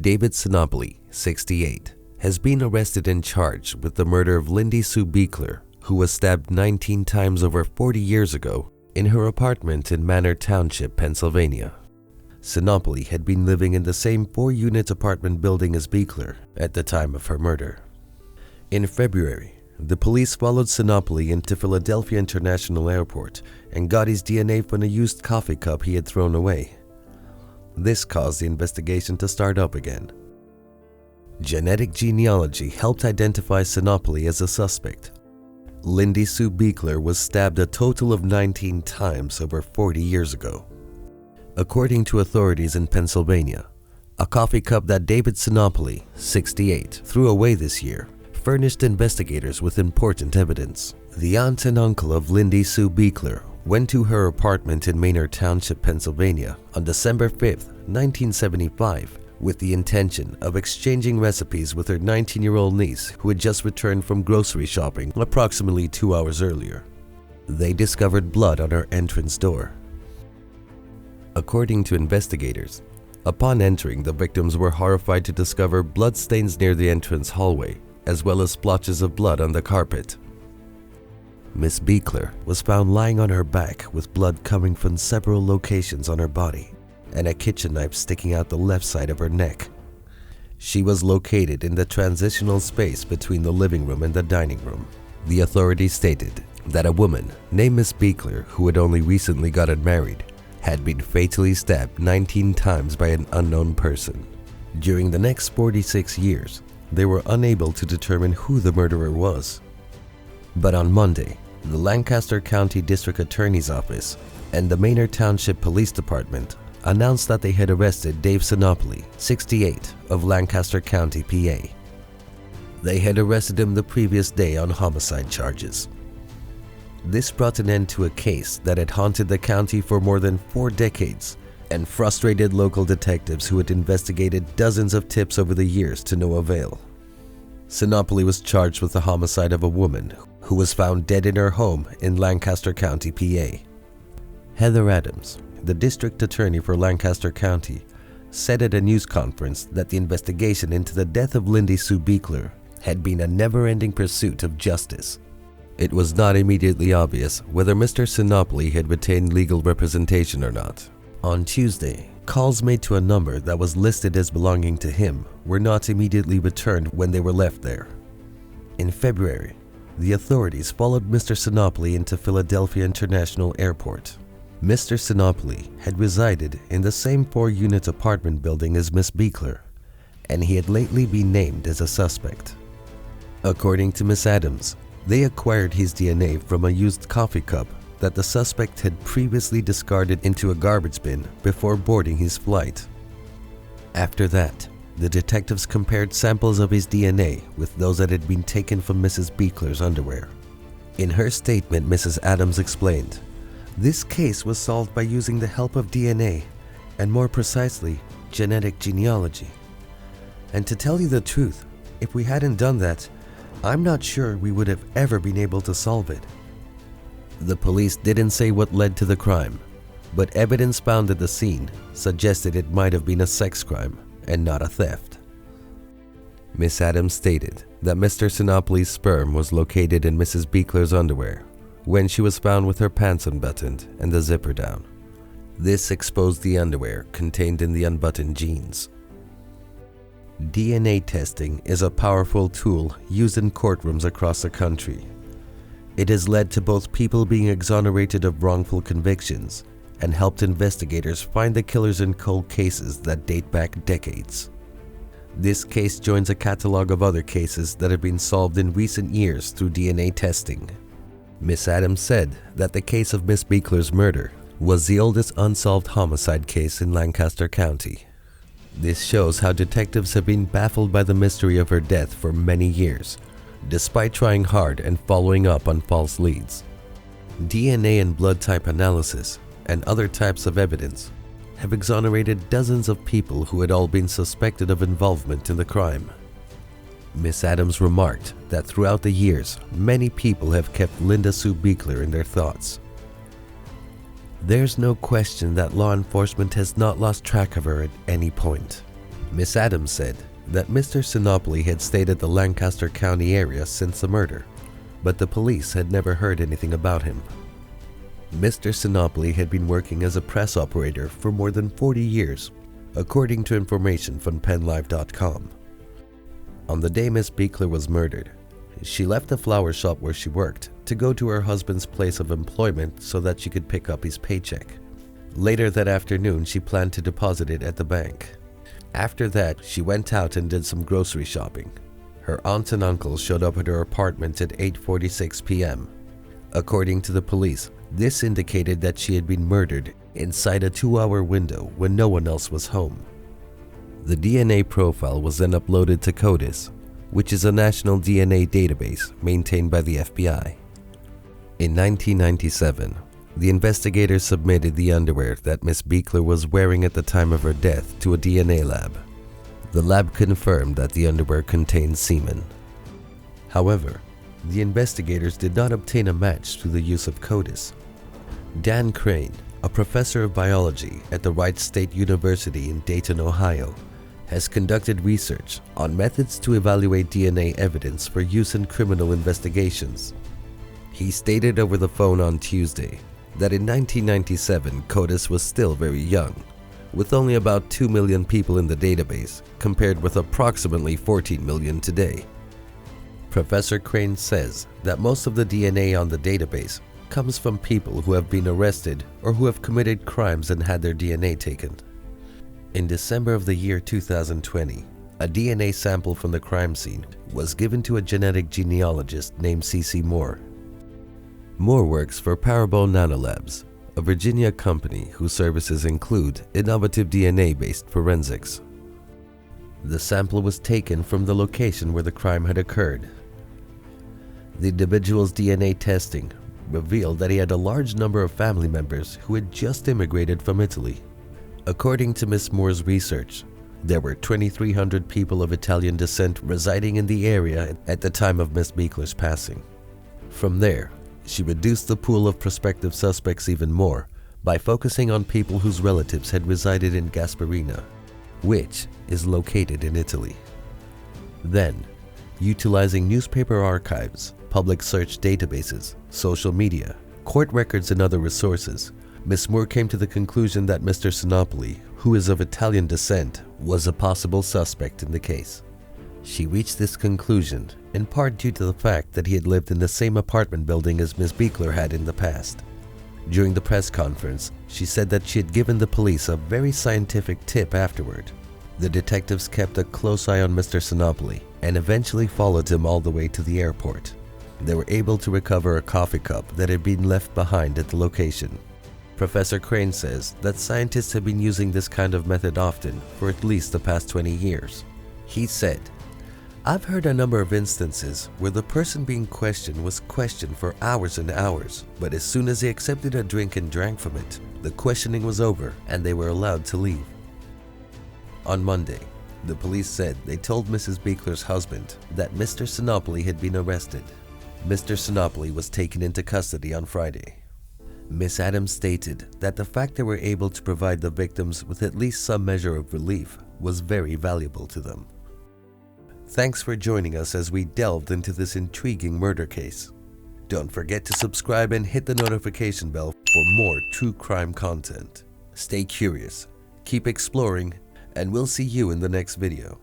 David Sinopoli, 68, has been arrested and charged with the murder of Lindy Sue Biechler, who was stabbed 19 times over 40 years ago in her apartment in Manor Township, Pennsylvania. Sinopoli had been living in the same 4-unit apartment building as Biechler at the time of her murder. In February, the police followed Sinopoli into Philadelphia International Airport and got his DNA from a used coffee cup he had thrown away. This caused the investigation to start up again. Genetic genealogy helped identify Sinopoli as a suspect. Lindy Sue Biechler was stabbed a total of 19 times over 40 years ago. According to authorities in Pennsylvania, a coffee cup that David Sinopoli, 68, threw away this year furnished investigators with important evidence. The aunt and uncle of Lindy Sue Biechler went to her apartment in Manor Township, Pennsylvania on December 5, 1975, with the intention of exchanging recipes with her 19-year-old niece who had just returned from grocery shopping approximately 2 hours earlier. They discovered blood on her entrance door. According to investigators, upon entering, the victims were horrified to discover bloodstains near the entrance hallway, as well as splotches of blood on the carpet. Miss Biechler was found lying on her back with blood coming from several locations on her body and a kitchen knife sticking out the left side of her neck. She was located in the transitional space between the living room and the dining room. The authorities stated that a woman named Miss Biechler, who had only recently gotten married, had been fatally stabbed 19 times by an unknown person. During the next 46 years, they were unable to determine who the murderer was. But on Monday, the Lancaster County District Attorney's Office and the Manor Township Police Department announced that they had arrested Dave Sinopoli, 68, of Lancaster County, PA. They had arrested him the previous day on homicide charges. This brought an end to a case that had haunted the county for more than 4 decades and frustrated local detectives who had investigated dozens of tips over the years to no avail. Sinopoli was charged with the homicide of a woman who was found dead in her home in Lancaster County, PA. Heather Adams, the district attorney for Lancaster County, said at a news conference that the investigation into the death of Lindy Sue Biechler had been a never-ending pursuit of justice. It was not immediately obvious whether Mr. Sinopoli had retained legal representation or not. On Tuesday, calls made to a number that was listed as belonging to him were not immediately returned when they were left there. In February, the authorities followed Mr. Sinopoli into Philadelphia International Airport. Mr. Sinopoli had resided in the same 4-unit apartment building as Miss Biechler, and he had lately been named as a suspect. According to Miss Adams, they acquired his DNA from a used coffee cup that the suspect had previously discarded into a garbage bin before boarding his flight. After that, the detectives compared samples of his DNA with those that had been taken from Mrs. Biechler's underwear. In her statement, Mrs. Adams explained, "This case was solved by using the help of DNA, and more precisely, genetic genealogy. And to tell you the truth, if we hadn't done that, I'm not sure we would have ever been able to solve it." The police didn't say what led to the crime, but evidence found at the scene suggested it might have been a sex crime and not a theft. Miss Adams stated that Mr. Sinopoli's sperm was located in Mrs. Biechler's underwear when she was found with her pants unbuttoned and the zipper down. This exposed the underwear contained in the unbuttoned jeans. DNA testing is a powerful tool used in courtrooms across the country. It has led to both people being exonerated of wrongful convictions and helped investigators find the killers in cold cases that date back decades. This case joins a catalog of other cases that have been solved in recent years through DNA testing. Miss Adams said that the case of Miss Biechler's murder was the oldest unsolved homicide case in Lancaster County. This shows how detectives have been baffled by the mystery of her death for many years, despite trying hard and following up on false leads. DNA and blood type analysis and other types of evidence have exonerated dozens of people who had all been suspected of involvement in the crime. Miss Adams remarked that throughout the years, many people have kept Lindy Sue Biechler in their thoughts. There's no question that law enforcement has not lost track of her at any point. Miss Adams said that Mr. Sinopoli had stayed at the Lancaster County area since the murder, but the police had never heard anything about him. Mr. Sinopoli had been working as a press operator for more than 40 years, according to information from PennLive.com. On the day Miss Biechler was murdered, she left the flower shop where she worked to go to her husband's place of employment so that she could pick up his paycheck. Later that afternoon, she planned to deposit it at the bank. After that, she went out and did some grocery shopping. Her aunt and uncle showed up at her apartment at 8:46 p.m. According to the police, this indicated that she had been murdered inside a 2-hour window when no one else was home. The DNA profile was then uploaded to CODIS, which is a national DNA database maintained by the FBI. In 1997, the investigators submitted the underwear that Miss Biechler was wearing at the time of her death to a DNA lab. The lab confirmed that the underwear contained semen. However, the investigators did not obtain a match through the use of CODIS. Dan Crane, a professor of biology at the Wright State University in Dayton, Ohio, has conducted research on methods to evaluate DNA evidence for use in criminal investigations. He stated over the phone on Tuesday that in 1997, CODIS was still very young, with only about 2 million people in the database, compared with approximately 14 million today. Professor Crane says that most of the DNA on the database comes from people who have been arrested or who have committed crimes and had their DNA taken. In December of the year 2020, a DNA sample from the crime scene was given to a genetic genealogist named C.C. Moore. Moore works for Parabol Nanolabs, a Virginia company whose services include innovative DNA-based forensics. The sample was taken from the location where the crime had occurred. The individual's DNA testing revealed that he had a large number of family members who had just immigrated from Italy. According to Ms. Moore's research, there were 2,300 people of Italian descent residing in the area at the time of Ms. Biechler's passing. From there, she reduced the pool of prospective suspects even more by focusing on people whose relatives had resided in Gasparina, which is located in Italy. Then, utilizing newspaper archives, public search databases, social media, court records, and other resources, Ms. Moore came to the conclusion that Mr. Sinopoli, who is of Italian descent, was a possible suspect in the case. She reached this conclusion in part due to the fact that he had lived in the same apartment building as Ms. Biechler had in the past. During the press conference, she said that she had given the police a very scientific tip afterward. The detectives kept a close eye on Mr. Sinopoli and eventually followed him all the way to the airport. They were able to recover a coffee cup that had been left behind at the location. Professor Crane says that scientists have been using this kind of method often for at least the past 20 years. He said, "I've heard a number of instances where the person being questioned was questioned for hours and hours, but as soon as they accepted a drink and drank from it, the questioning was over and they were allowed to leave." On Monday, the police said they told Mrs. Biechler's husband that Mr. Sinopoli had been arrested. Mr. Sinopoli was taken into custody on Friday. Ms. Adams stated that the fact they were able to provide the victims with at least some measure of relief was very valuable to them. Thanks for joining us as we delved into this intriguing murder case. Don't forget to subscribe and hit the notification bell for more true crime content. Stay curious, keep exploring, and we'll see you in the next video.